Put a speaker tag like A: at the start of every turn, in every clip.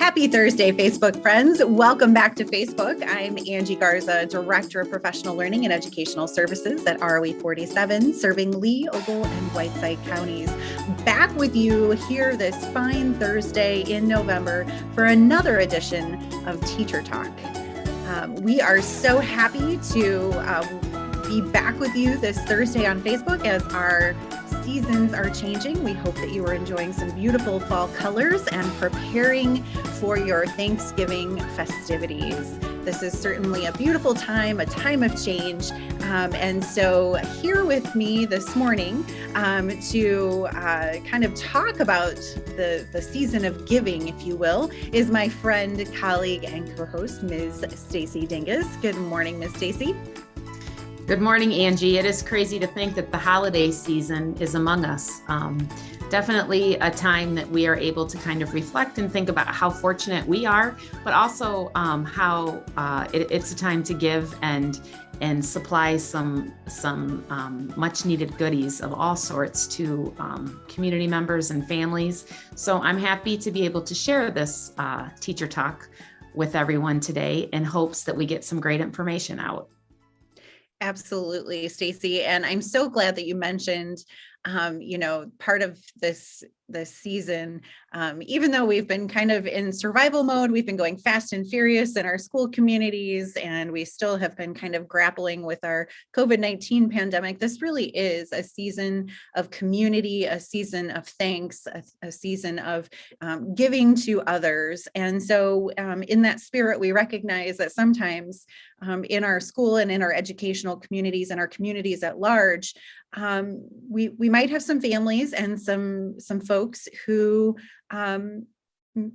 A: Happy Thursday, Facebook friends. Welcome back to Facebook. I'm Angie Garza, Director of Professional Learning and Educational Services at ROE 47, serving Lee, Ogle, and Whiteside counties. Back with you here this fine Thursday in November for another edition of Teacher Talk. We are so happy to be back with you this Thursday on Facebook as our seasons are changing. We hope that you are enjoying some beautiful fall colors and preparing for your Thanksgiving festivities. This is certainly a beautiful time, a time of change. And so here with me this morning to kind of talk about the season of giving, if you will, is my friend, colleague, and co-host, Ms. Stacy Dingus. Good morning, Ms. Stacy.
B: Good morning, Angie. It is crazy to think that the holiday season is among us. Definitely a time that we are able to kind of reflect and think about how fortunate we are, but also how it's a time to give and supply some much needed goodies of all sorts to community members and families. So I'm happy to be able to share this teacher talk with everyone today in hopes that we get some great information out.
A: Absolutely, Stacy. And I'm so glad that you mentioned, part of this season, even though we've been kind of in survival mode, we've been going fast and furious in our school communities, and we still have been kind of grappling with our COVID-19 pandemic. This really is a season of community, a season of thanks, a season of giving to others. And so in that spirit, we recognize that sometimes in our school and in our educational communities and our communities at large, we might have some families and some folks who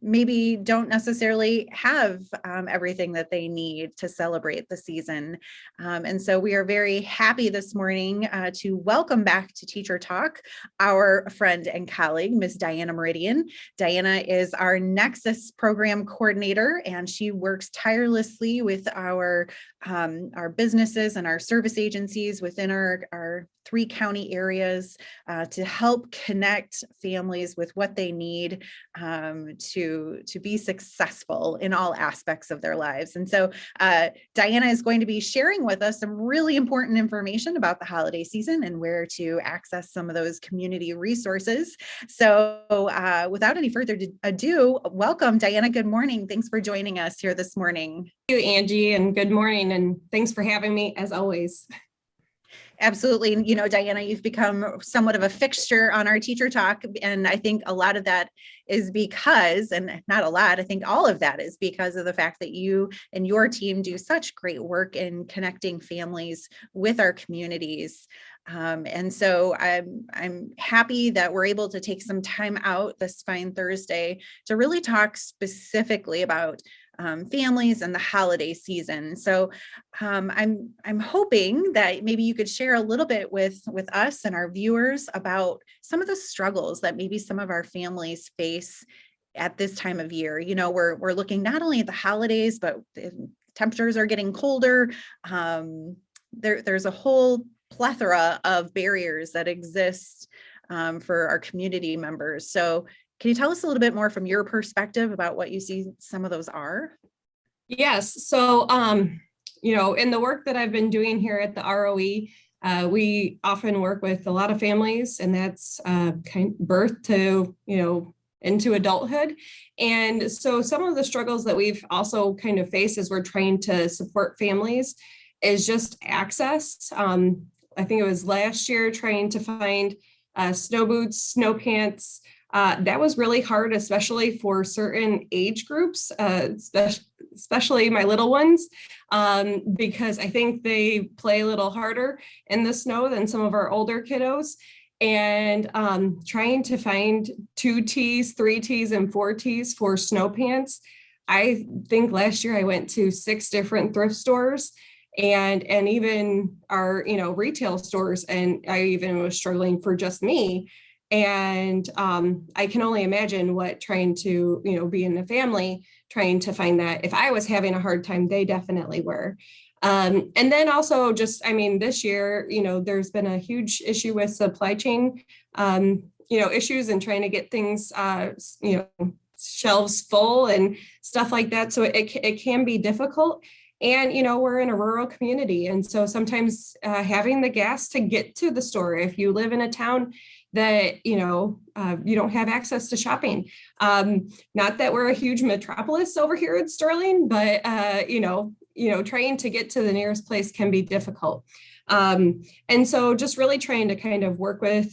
A: maybe don't necessarily have everything that they need to celebrate the season. And so we are very happy this morning to welcome back to Teacher Talk our friend and colleague, Ms. Diana Meridian. Diana is our Nexus program coordinator, and she works tirelessly with our businesses and our service agencies within our 3 county areas to help connect families with what they need to be successful in all aspects of their lives. And so Diana is going to be sharing with us some really important information about the holiday season and where to access some of those community resources. So without any further ado, welcome, Diana. Good morning. Thanks for joining us here this morning.
C: Thank you, Angie, and good morning, and thanks for having me as always.
A: Absolutely. Diana, you've become somewhat of a fixture on our Teacher Talk. And I think a lot of that is because, and not a lot, I think all of that is because of the fact that you and your team do such great work in connecting families with our communities. And so I'm happy that we're able to take some time out this fine Thursday to really talk specifically about families and the holiday season. So I'm hoping that maybe you could share a little bit with us and our viewers about some of the struggles that maybe some of our families face at this time of year. We're looking not only at the holidays, but temperatures are getting colder. There's a whole plethora of barriers that exist for our community members. So can you tell us a little bit more from your perspective about what you see some of those are?
C: Yes. So, in the work that I've been doing here at the ROE, we often work with a lot of families, and that's birth to, into adulthood. And so some of the struggles that we've also kind of faced as we're trying to support families is just access. I think it was last year trying to find snow boots, snow pants. That was really hard, especially for certain age groups, especially my little ones, because I think they play a little harder in the snow than some of our older kiddos. And trying to find 2 tees, 3 tees, and 4 tees for snow pants. I think last year I went to 6 different thrift stores and even our, retail stores. And I even was struggling for just me. And I can only imagine what trying to, be in a family, trying to find that. If I was having a hard time, they definitely were. And then also just, this year, there's been a huge issue with supply chain, issues and trying to get things, shelves full and stuff like that. So it can be difficult. And, we're in a rural community. And so sometimes having the gas to get to the store, if you live in a town that, you don't have access to shopping. Not that we're a huge metropolis over here in Sterling, but, trying to get to the nearest place can be difficult. And so just really trying to kind of work with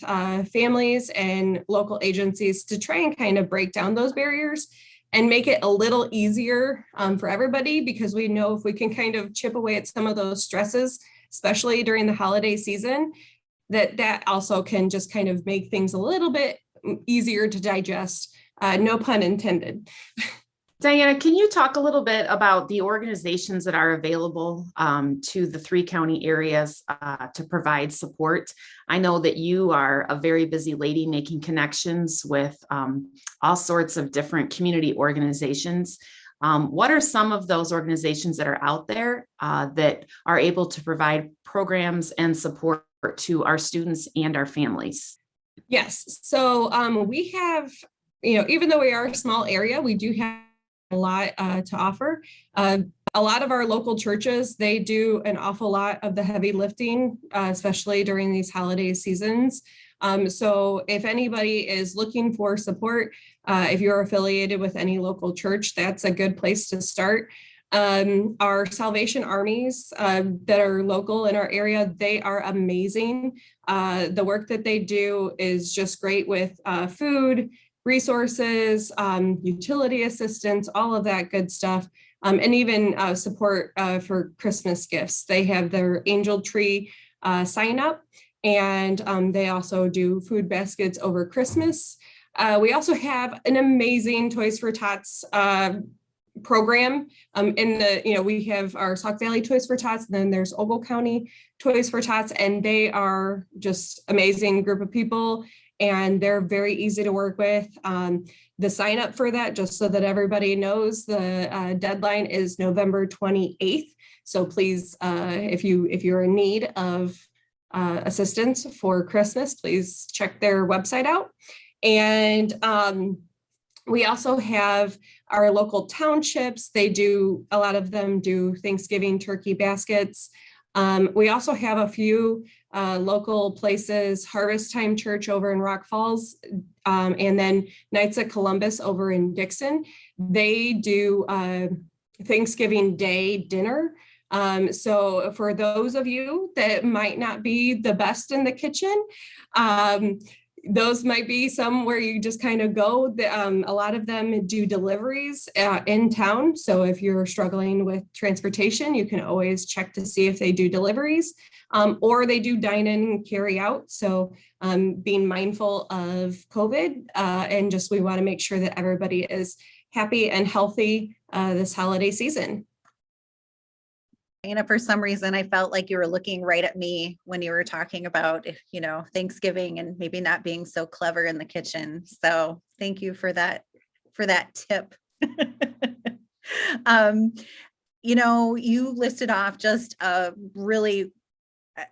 C: families and local agencies to try and kind of break down those barriers and make it a little easier for everybody, because we know if we can kind of chip away at some of those stresses, especially during the holiday season, that also can just kind of make things a little bit easier to digest. No pun intended.
B: Diana, can you talk a little bit about the organizations that are available to the 3 county areas to provide support? I know that you are a very busy lady making connections with all sorts of different community organizations. What are some of those organizations that are out there that are able to provide programs and support to our students and our families?
C: Yes. So we have, even though we are a small area, we do have a lot to offer. A lot of our local churches, they do an awful lot of the heavy lifting, especially during these holiday seasons. So if anybody is looking for support, if you're affiliated with any local church, that's a good place to start. Our Salvation Armies that are local in our area, they are amazing. The work that they do is just great with food, resources, utility assistance, all of that good stuff, and even support for Christmas gifts. They have their Angel Tree sign up, and they also do food baskets over Christmas. We also have an amazing Toys for Tots program. We have our Sauk Valley Toys for Tots, and then there's Ogle County Toys for Tots, and they are just amazing group of people. And they're very easy to work with. The sign up for that, just so that everybody knows, the deadline is November 28th. So please, if you're in need of assistance for Christmas, please check their website out. And we also have our local townships. A lot of them do Thanksgiving turkey baskets. We also have a few local places, Harvest Time Church over in Rock Falls, and then Knights of Columbus over in Dixon. They do Thanksgiving Day dinner. So for those of you that might not be the best in the kitchen, those might be some where you just kind of go. A lot of them do deliveries in town. So if you're struggling with transportation, you can always check to see if they do deliveries, or they do dine in and carry out. So being mindful of COVID, and just we want to make sure that everybody is happy and healthy this holiday season.
A: For some reason, I felt like you were looking right at me when you were talking about, Thanksgiving and maybe not being so clever in the kitchen. So thank you for that tip. You listed off just a really,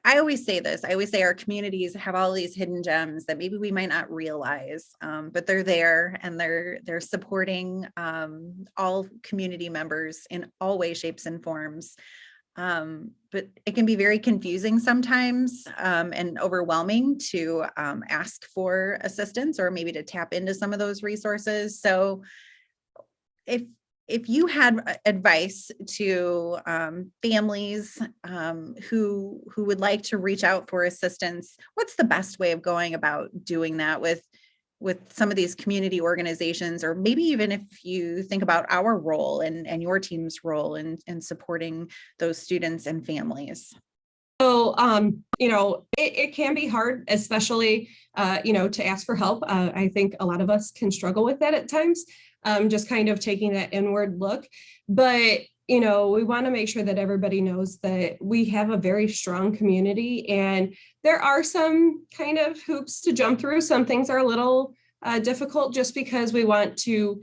A: I always say this, our communities have all these hidden gems that maybe we might not realize, but they're there, and they're supporting all community members in all ways, shapes, and forms. But it can be very confusing sometimes, and overwhelming to ask for assistance, or maybe to tap into some of those resources. So if you had advice to families who would like to reach out for assistance, what's the best way of going about doing that with some of these community organizations, or maybe even if you think about our role and your team's role in supporting those students and families?
C: So, it can be hard, especially, to ask for help. I think a lot of us can struggle with that at times, just kind of taking that inward look. But, we want to make sure that everybody knows that we have a very strong community, and there are some kind of hoops to jump through. Some things are a little difficult, just because we want to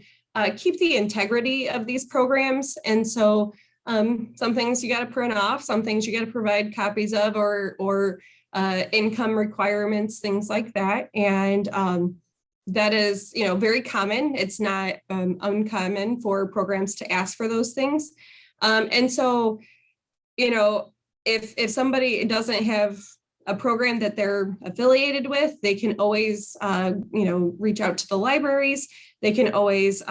C: keep the integrity of these programs. And so some things you got to print off, some things you got to provide copies of, or income requirements, things like that. And that is, very common. It's not uncommon for programs to ask for those things. And so, if somebody doesn't have a program that they're affiliated with, they can always, reach out to the libraries. They can always,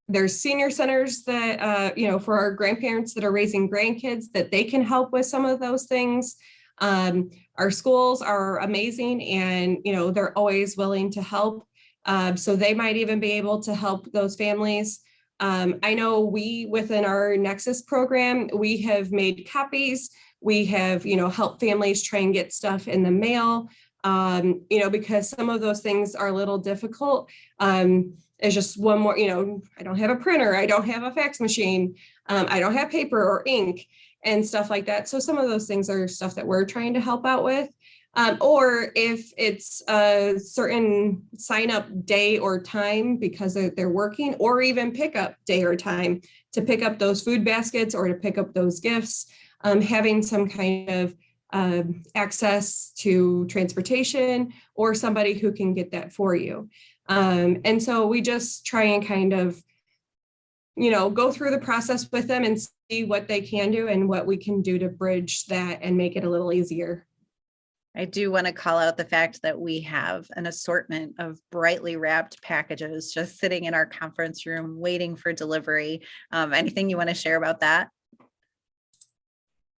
C: there's senior centers that, for our grandparents that are raising grandkids, that they can help with some of those things. Our schools are amazing, and, they're always willing to help. So they might even be able to help those families. I know within our Nexus program, we have made copies. We have, helped families try and get stuff in the mail, because some of those things are a little difficult. It's just one more, I don't have a printer, I don't have a fax machine, I don't have paper or ink and stuff like that. So some of those things are stuff that we're trying to help out with. Or if it's a certain sign up day or time because they're working, or even pick up day or time to pick up those food baskets or to pick up those gifts, having some kind of access to transportation or somebody who can get that for you. And so we just try and kind of, go through the process with them and see what they can do and what we can do to bridge that and make it a little easier.
A: I do want to call out the fact that we have an assortment of brightly wrapped packages just sitting in our conference room waiting for delivery. Anything you want to share about that?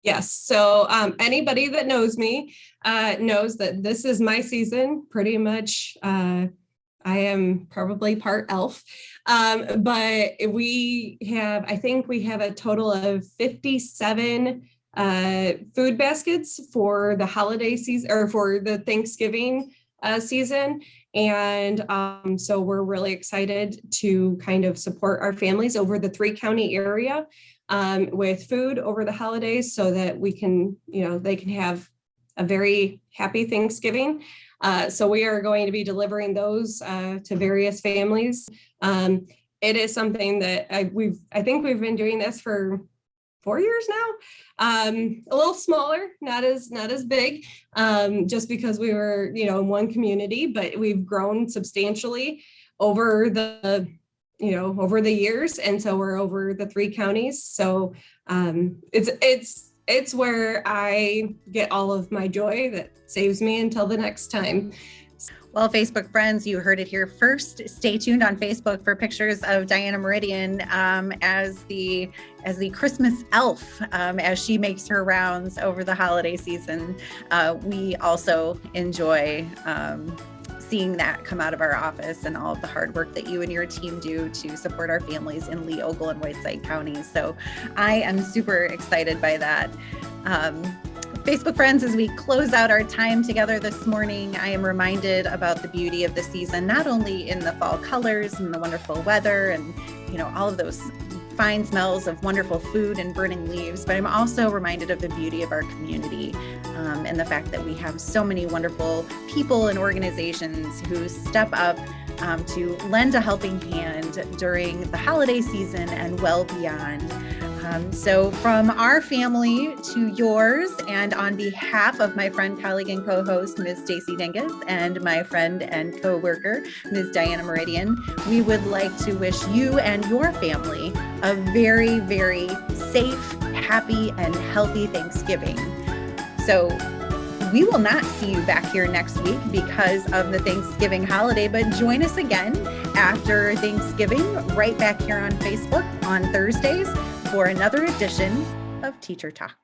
C: Yes. So anybody that knows me knows that this is my season. Pretty much, I am probably part elf. But I think we have a total of 57 food baskets for the holiday season, or for the Thanksgiving season. And so we're really excited to kind of support our families over the 3-county area with food over the holidays, so that we can, they can have a very happy Thanksgiving. So we are going to be delivering those to various families. It is something that I think we've been doing this for 4 years now, a little smaller, not as big, just because we were, in one community, but we've grown substantially over the years. And so we're over the 3 counties. So it's where I get all of my joy that saves me until the next time.
A: Well, Facebook friends, you heard it here first. Stay tuned on Facebook for pictures of Diana Meridian as the Christmas elf as she makes her rounds over the holiday season. We also enjoy seeing that come out of our office and all of the hard work that you and your team do to support our families in Lee, Ogle, and Whiteside counties. So I am super excited by that. Facebook friends, as we close out our time together this morning, I am reminded about the beauty of the season, not only in the fall colors and the wonderful weather and, all of those fine smells of wonderful food and burning leaves, but I'm also reminded of the beauty of our community and the fact that we have so many wonderful people and organizations who step up to lend a helping hand during the holiday season and well beyond. So from our family to yours, and on behalf of my friend, colleague, and co-host, Ms. Stacy Dingus, and my friend and co-worker, Ms. Diana Meridian, we would like to wish you and your family a very, very safe, happy, and healthy Thanksgiving. So we will not see you back here next week because of the Thanksgiving holiday, but join us again after Thanksgiving, right back here on Facebook on Thursdays for another edition of Teacher Talk.